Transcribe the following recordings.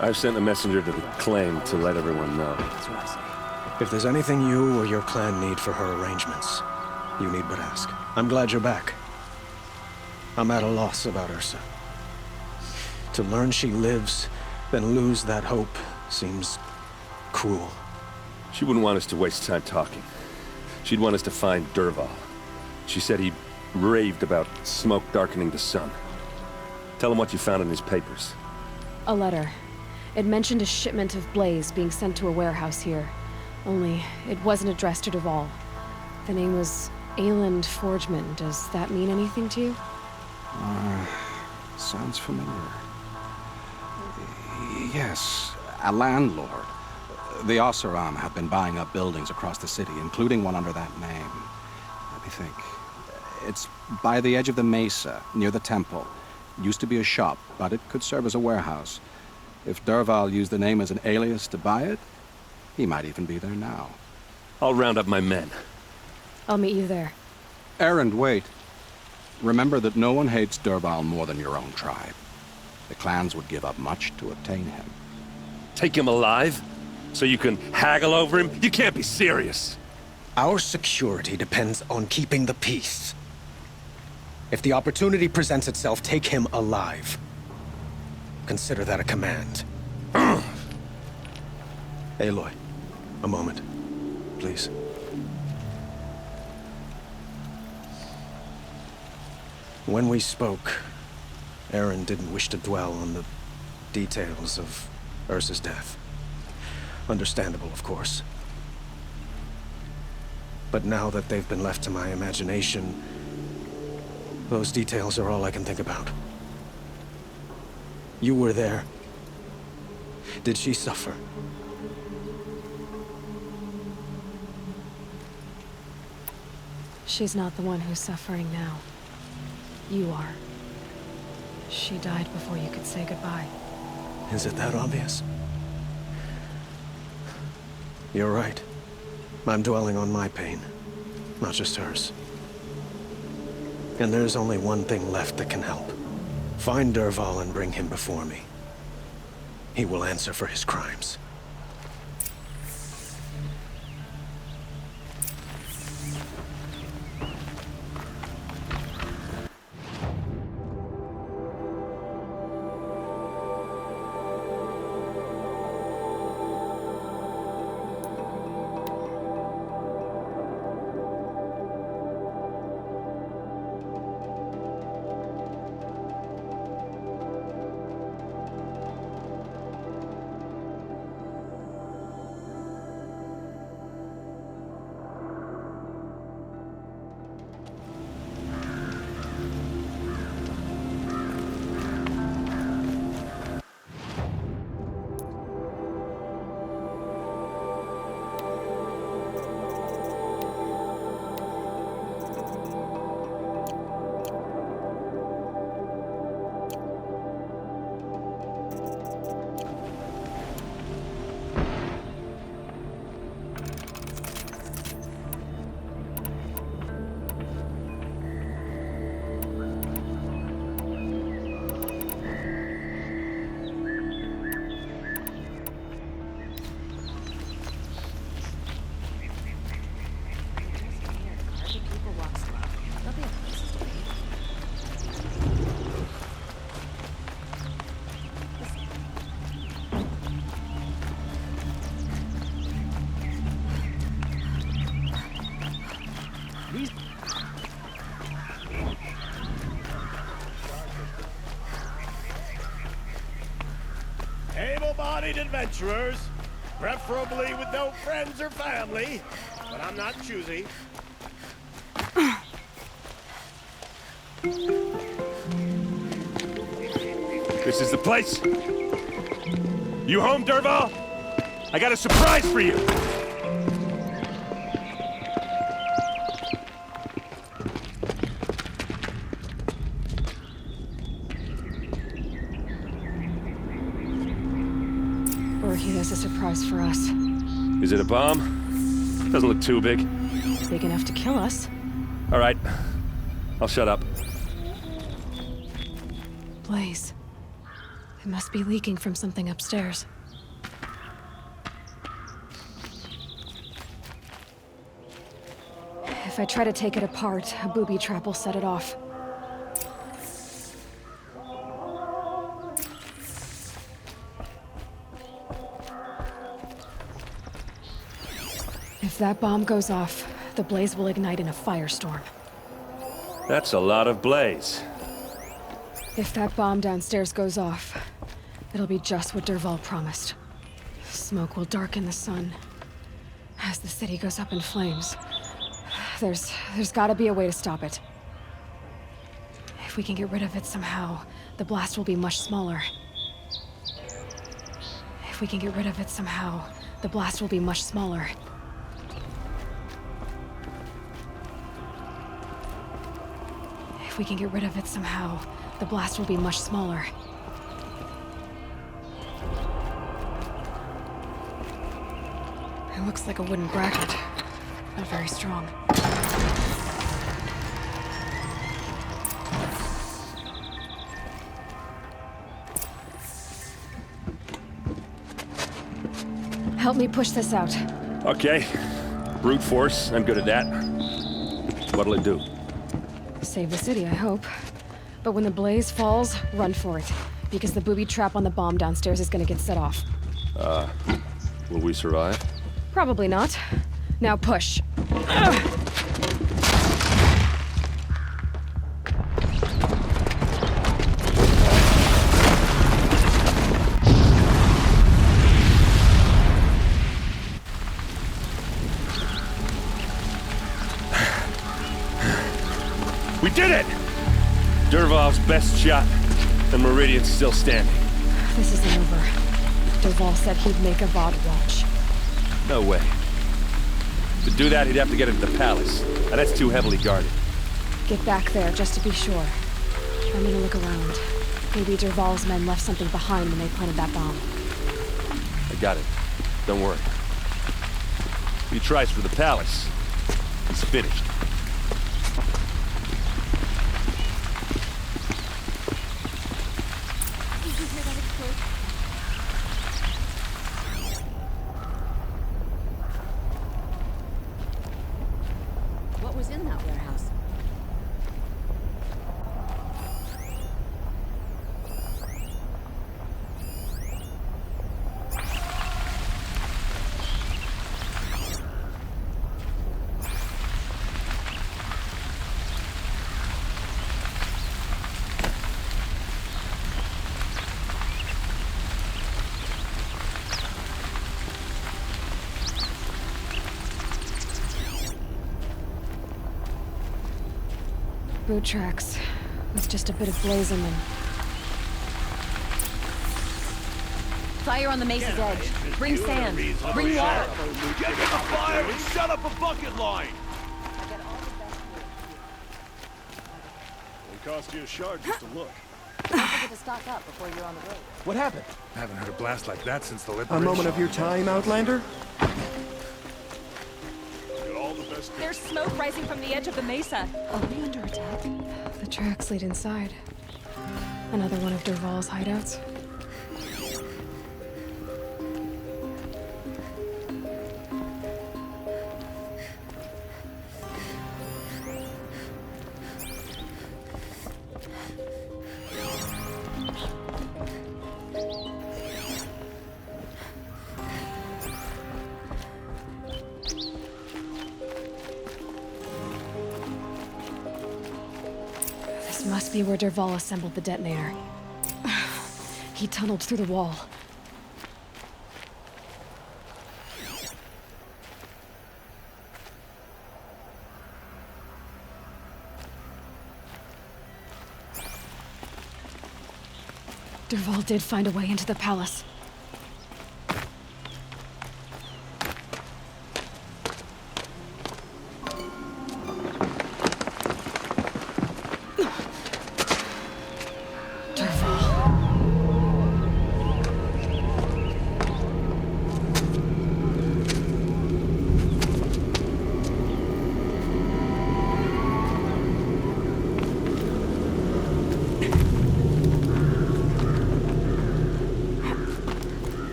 I've sent a messenger to the claim to let everyone know. If there's anything you or your clan need for her arrangements, you need but ask. I'm glad you're back. I'm at a loss about Ursa. To learn she lives, then lose that hope, seems cruel. She wouldn't want us to waste time talking. She'd want us to find Dervahl. She said he raved about smoke darkening the sun. Tell him what you found in his papers. A letter. It mentioned a shipment of Blaze being sent to a warehouse here. Only, it wasn't addressed to Dervahl. The name was Ayland Forgeman. Does that mean anything to you? Sounds familiar. Yes, a landlord. The Oseram have been buying up buildings across the city, including one under that name. Let me think. It's by the edge of the mesa, near the temple. Used to be a shop, but it could serve as a warehouse. If Dervahl used the name as an alias to buy it, he might even be there now. I'll round up my men. I'll meet you there. Erend, wait. Remember that no one hates Dervahl more than your own tribe. The clans would give up much to obtain him. Take him alive? So you can haggle over him? You can't be serious. Our security depends on keeping the peace. If the opportunity presents itself, take him alive. Consider that a command. Aloy, a moment, please. When we spoke, Erend didn't wish to dwell on the details of Ursa's death. Understandable, of course. But now that they've been left to my imagination, those details are all I can think about. You were there. Did she suffer? She's not the one who's suffering now. You are. She died before you could say goodbye. Is it that obvious? You're right. I'm dwelling on my pain, not just hers. And there's only one thing left that can help. Find Dervahl and bring him before me. He will answer for his crimes. Able-bodied adventurers, preferably with no friends or family, but I'm not choosy. This is the place. You home, Dervahl? I got a surprise for you. Or he has a surprise for us. Is it a bomb? Doesn't look too big. Big enough to kill us. All right. I'll shut up. Blaze. It must be leaking from something upstairs. If I try to take it apart, a booby trap will set it off. If that bomb goes off, the blaze will ignite in a firestorm. That's a lot of blaze. If that bomb downstairs goes off, it'll be just what Dervahl promised. Smoke will darken the sun. As the city goes up in flames, there's gotta be a way to stop it. If we can get rid of it somehow, the blast will be much smaller. If we can get rid of it somehow, the blast will be much smaller. If we can get rid of it somehow, the blast will be much smaller. It looks like a wooden bracket. Not very strong. Help me push this out. Okay. Brute force, I'm good at that. What'll it do? Save the city, I hope. But when the blaze falls, run for it. Because the booby trap on the bomb downstairs is gonna get set off. Will we survive? Probably not. Now push. We did it! Dervahl's best shot, and Meridian's still standing. This isn't over. Dervahl said he'd make Avad watch. No way. To do that, he'd have to get into the palace, and that's too heavily guarded. Get back there, just to be sure. I'm gonna look around. Maybe Dervahl's men left something behind when they planted that bomb. I got it. Don't worry. If he tries for the palace, he's finished. What was in that warehouse? Boot tracks, with just a bit of blaze in them. Fire on the Mesa's edge. Bring sand. Bring water. Get to the fire and set up a bucket line! It'll cost you a shard just to look. Don't forget to stock up before you're on the road. What happened? Haven't heard a blast like that since the A Liberation. moment of your time, Outlander? Get all the best. There's smoke rising from the edge of the Mesa. Are we under attack? The tracks lead inside. Another one of Dervahl's hideouts. This must be where Dervahl assembled the detonator. He tunneled through the wall. Dervahl did find a way into the palace.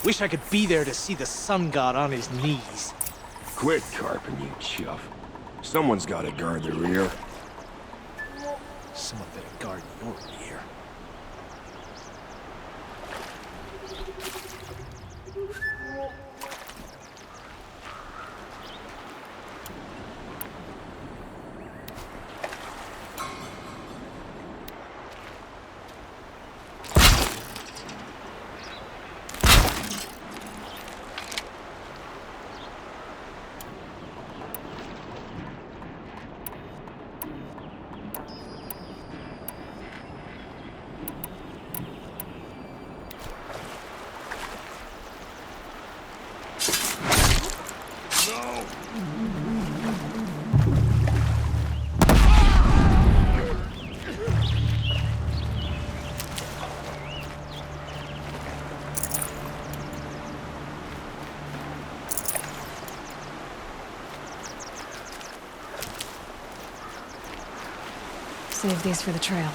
Wish I could be there to see the sun god on his knees. Quit carping, you chuff. Someone's gotta guard the rear. Someone better guard your ear. Save these for the trail.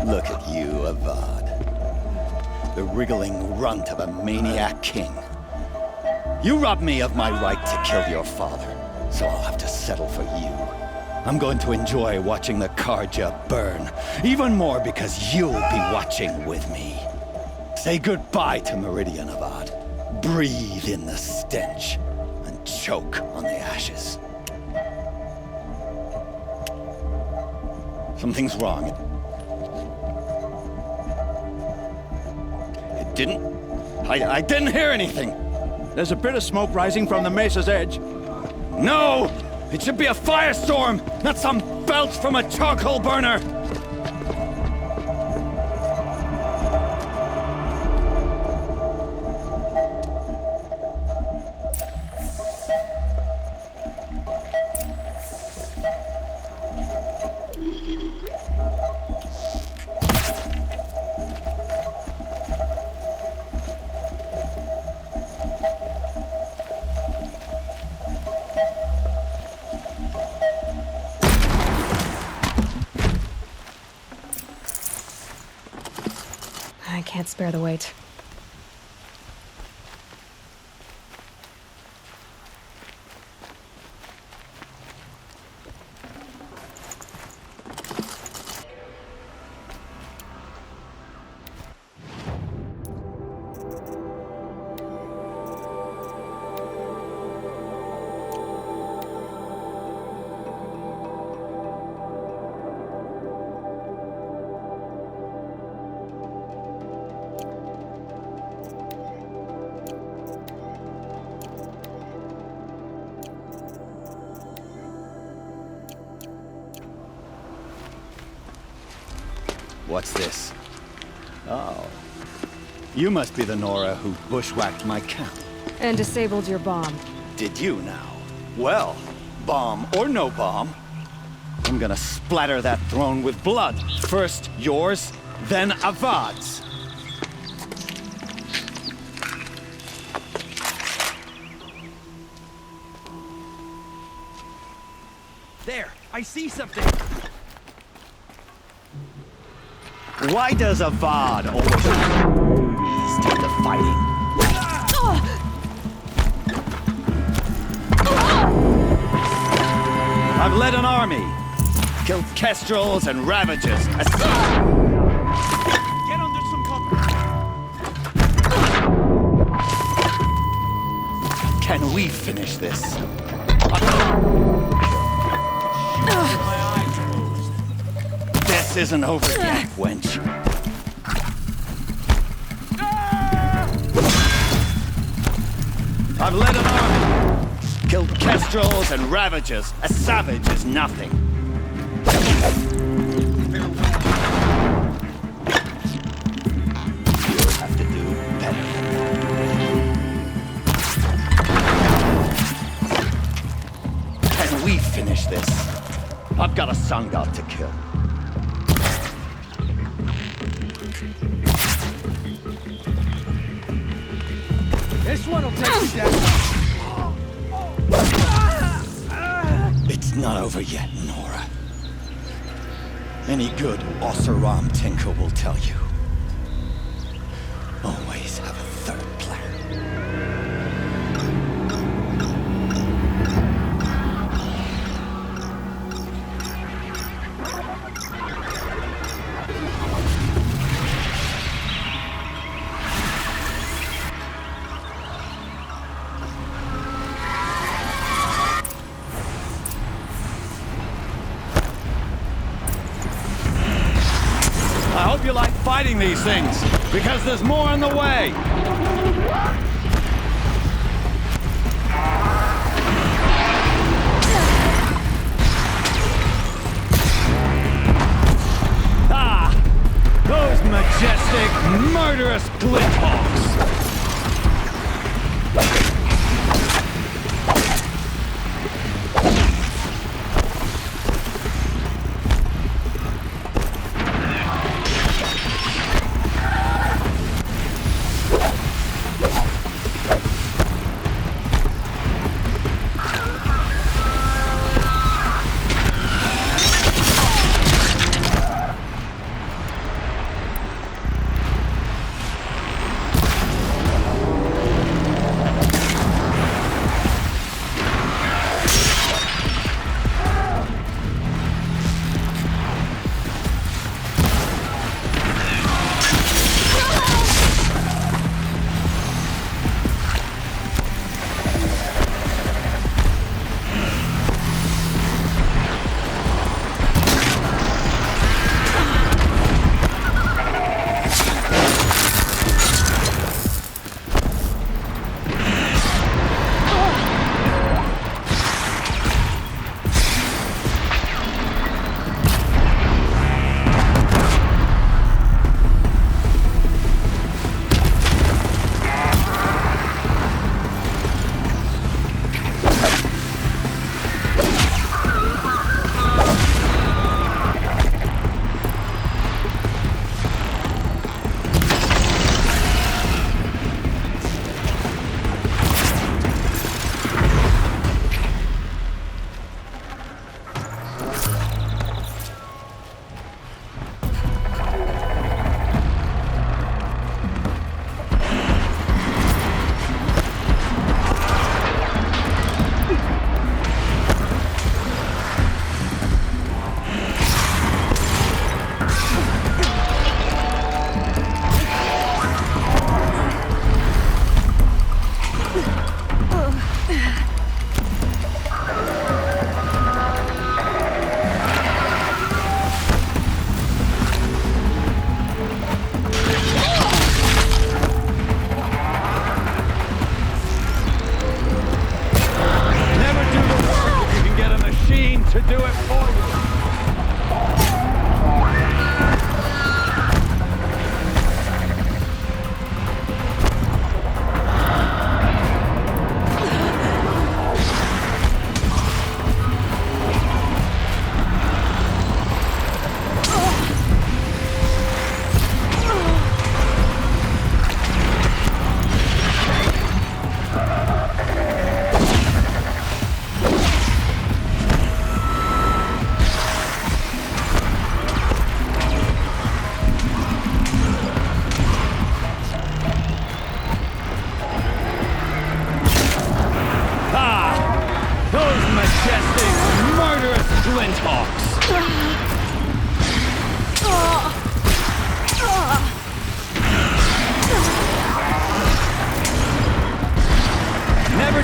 Look at you, Avad. The wriggling runt of a maniac king. You robbed me of my right to kill your father, so I'll have to settle for you. I'm going to enjoy watching the Carja burn, even more because you'll be watching with me. Say goodbye to Meridian, Avad. Breathe in the stench, and choke on the ashes. Something's wrong. I didn't hear anything. There's a bit of smoke rising from the mesa's edge. No! It should be a firestorm, not some belch from a charcoal burner! I can't spare the weight. What's this? Oh. You must be the Nora who bushwhacked my camp. And disabled your bomb. Did you now? Well, bomb or no bomb, I'm gonna splatter that throne with blood. First yours, then Avad's. There, I see something. Why does Avad always... It's time to fighting. I've led an army. Killed Kestrels and Ravagers. Get under some cover. Can we finish this? This isn't over yet, wench. I've led an army. Killed Kestrels and Ravagers. A savage is nothing. finish this. I've got a sun god to kill. This one'll take you down. It's not over yet, Nora. Any good Oseram tinker will tell you. Always have a third plan. I hope you like fighting these things, because there's more on the way. Ah! Those majestic, murderous Glinthawks!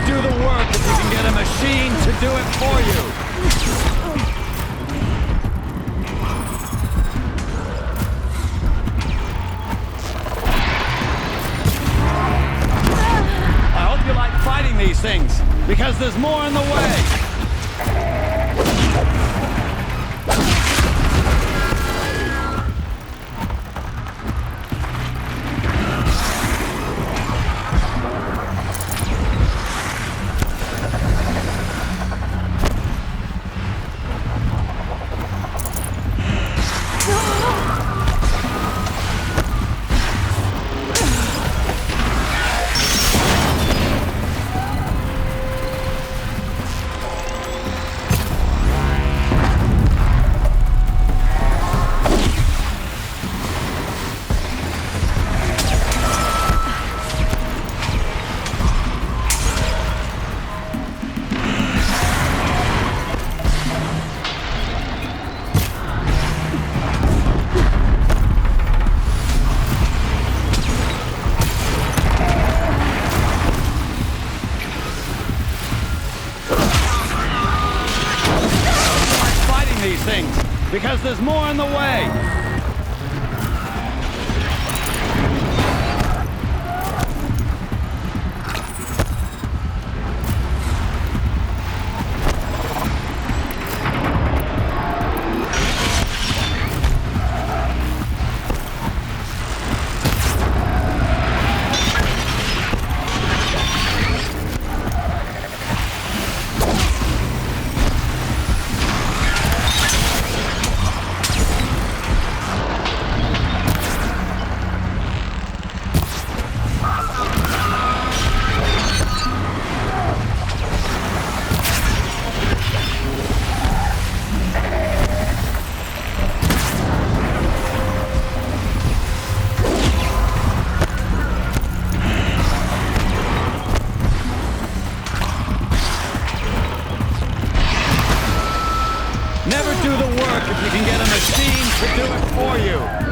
do the work if you can get a machine to do it for you. I hope you like fighting these things, because there's more on the way. things, because there's more on the way! Never do the work if you can get a machine to do it for you!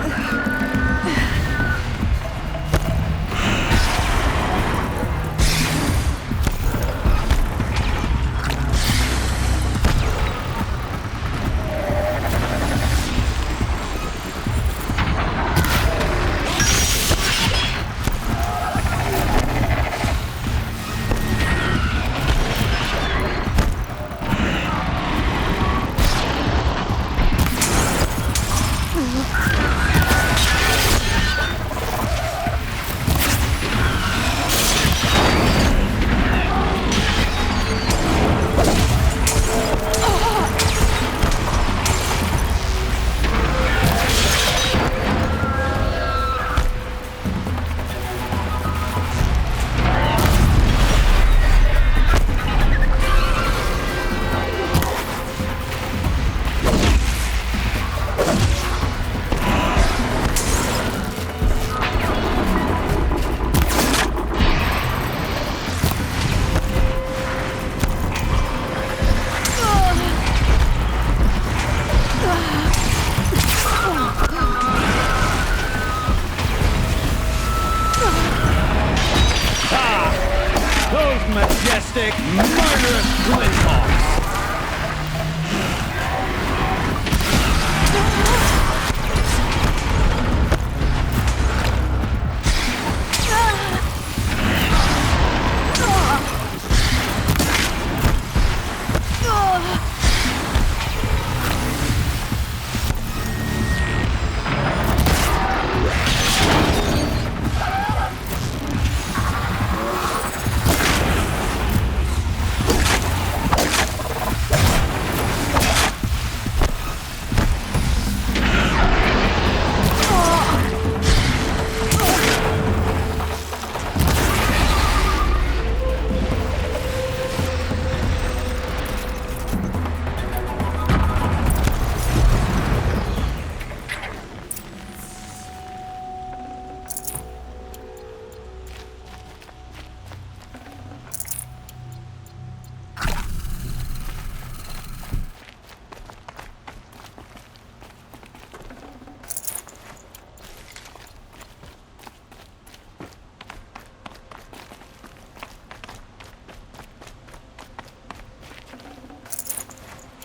Majestic, murderous Glinthawks!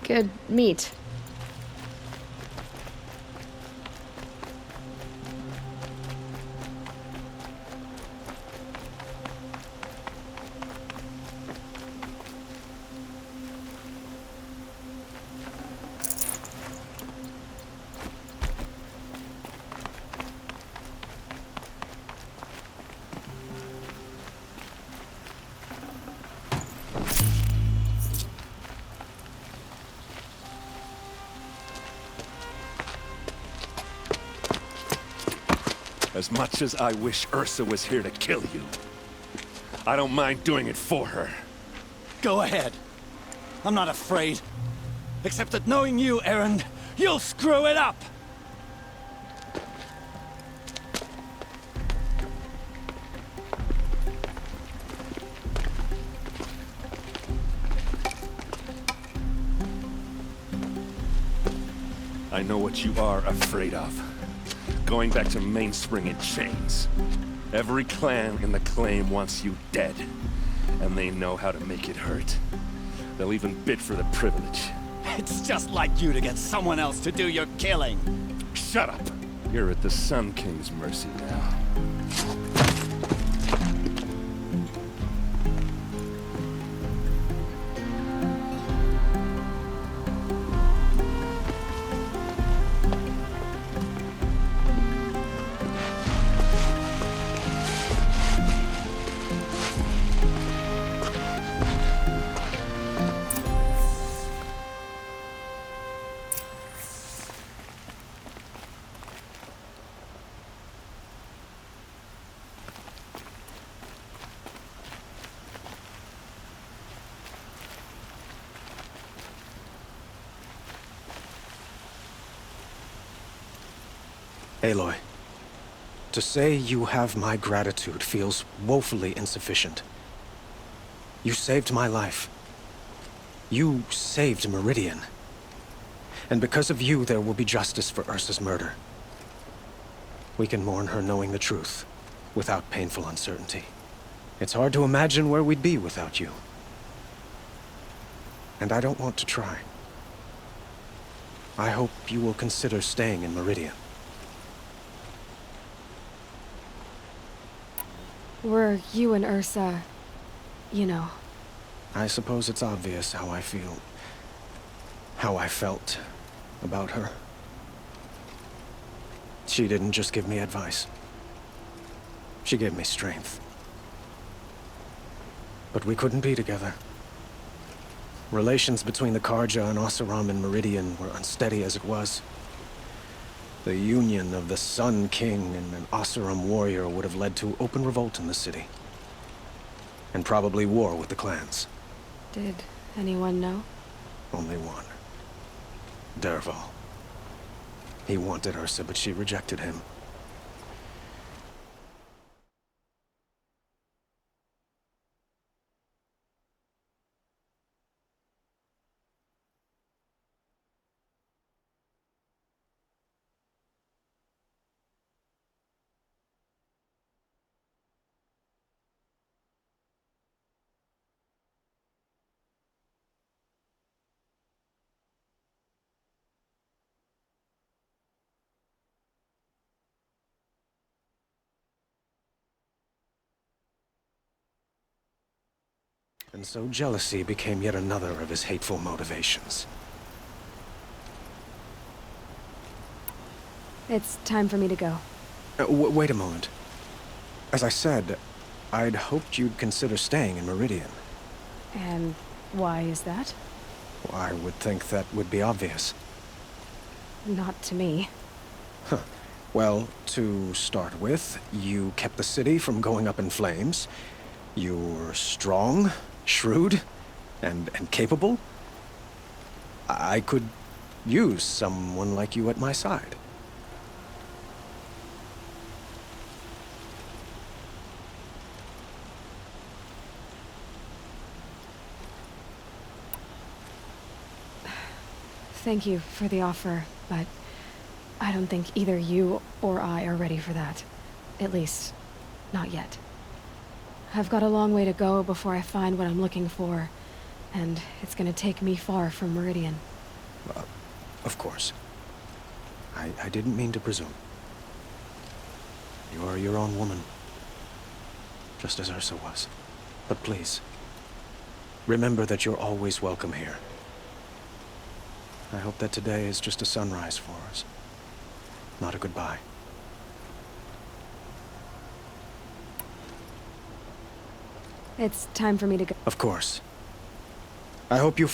Good meat. As much as I wish Ursa was here to kill you, I don't mind doing it for her. Go ahead. I'm not afraid. Except that knowing you, Erend, you'll screw it up! I know what you are afraid of. Going back to Mainspring in chains. Every clan in the claim wants you dead. And they know how to make it hurt. They'll even bid for the privilege. It's just like you to get someone else to do your killing. Shut up. You're at the Sun King's mercy now. Aloy, to say you have my gratitude feels woefully insufficient. You saved my life. You saved Meridian. And because of you, there will be justice for Ursa's murder. We can mourn her knowing the truth, without painful uncertainty. It's hard to imagine where we'd be without you. And I don't want to try. I hope you will consider staying in Meridian. Were you and Ursa, you know? I suppose it's obvious how I feel. How I felt about her. She didn't just give me advice. She gave me strength. But we couldn't be together. Relations between the Carja and Oseram and Meridian were unsteady as it was. The union of the Sun King and an Oseram warrior would have led to open revolt in the city. And probably war with the clans. Did anyone know? Only one. Dervahl. He wanted Ursa, but she rejected him. And so jealousy became yet another of his hateful motivations. It's time for me to go. Wait a moment. As I said, I'd hoped you'd consider staying in Meridian. And why is that? I would think that would be obvious. Not to me. Huh. Well, to start with, you kept the city from going up in flames. You were strong, shrewd, and capable. I could use someone like you at my side. Thank you for the offer, but I don't think either you or I are ready for that. At least, not yet. I've got a long way to go before I find what I'm looking for, and it's gonna take me far from Meridian. Of course. I didn't mean to presume. You are your own woman, just as Ursa was. But please, remember that you're always welcome here. I hope that today is just a sunrise for us, not a goodbye. It's time for me to go. Of course. I hope you...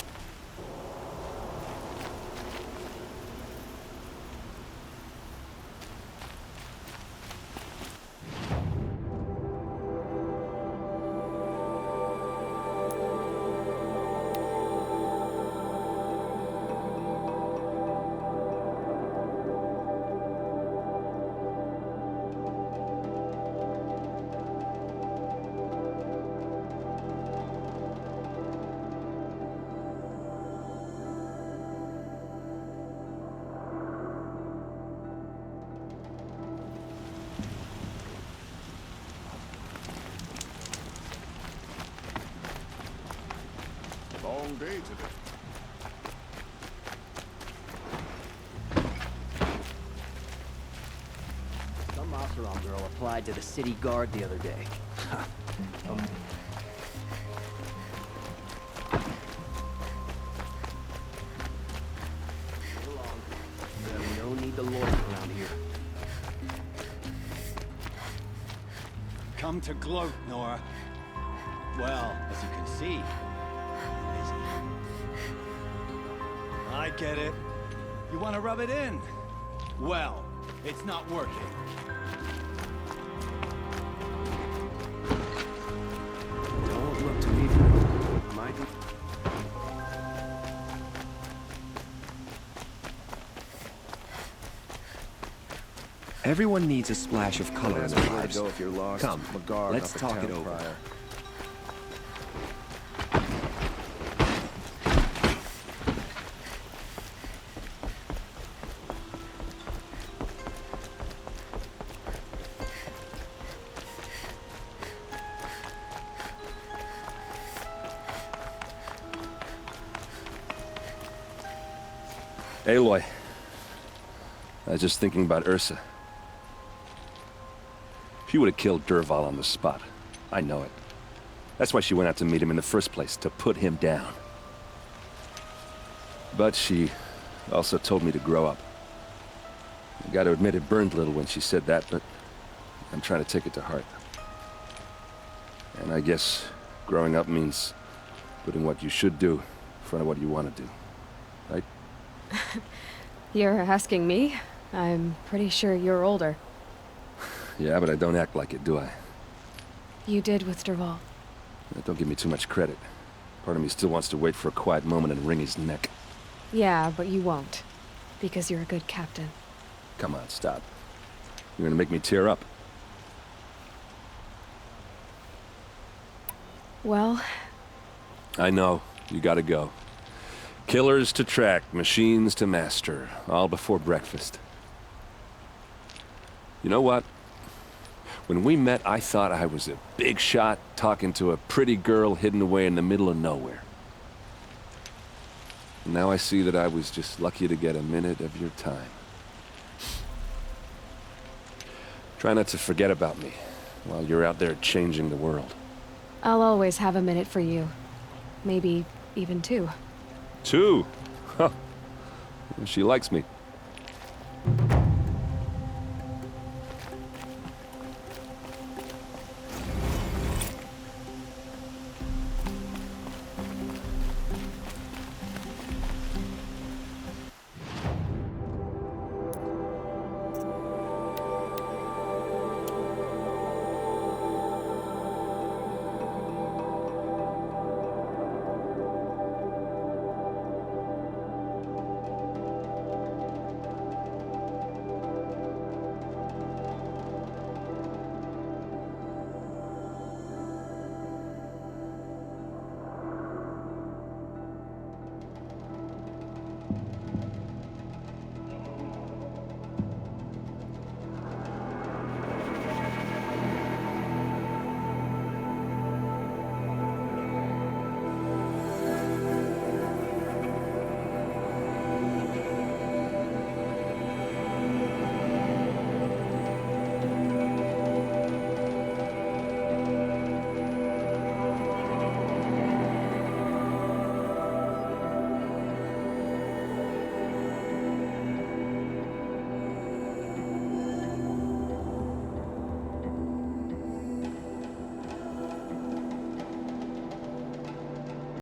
Long day today. Durall girl applied to the city guard the other day. Okay. Go along. You have no need to loiter around here. Come to gloat, Nora. Well, as you can see, busy. I get it. You want to rub it in? Well, it's not working. Don't look to me for my... Everyone needs a splash of color in their lives. If you're lost. Come, let's talk it over. Aloy, I was just thinking about Ursa. She would have killed Dervahl on the spot. I know it. That's why she went out to meet him in the first place, to put him down. But she also told me to grow up. I gotta admit it burned a little when she said that, but I'm trying to take it to heart. And I guess growing up means putting what you should do in front of what you want to do. Right? You're asking me? I'm pretty sure you're older. Yeah, but I don't act like it, do I? You did with Dervahl. Don't give me too much credit. Part of me still wants to wait for a quiet moment and wring his neck. Yeah, but you won't. Because you're a good captain. Come on, stop. You're gonna make me tear up. Well... I know. You gotta go. Killers to track, machines to master, all before breakfast. You know what? When we met, I thought I was a big shot talking to a pretty girl hidden away in the middle of nowhere. And now I see that I was just lucky to get a minute of your time. Try not to forget about me while you're out there changing the world. I'll always have a minute for you. Maybe even two. 2? Huh. She likes me.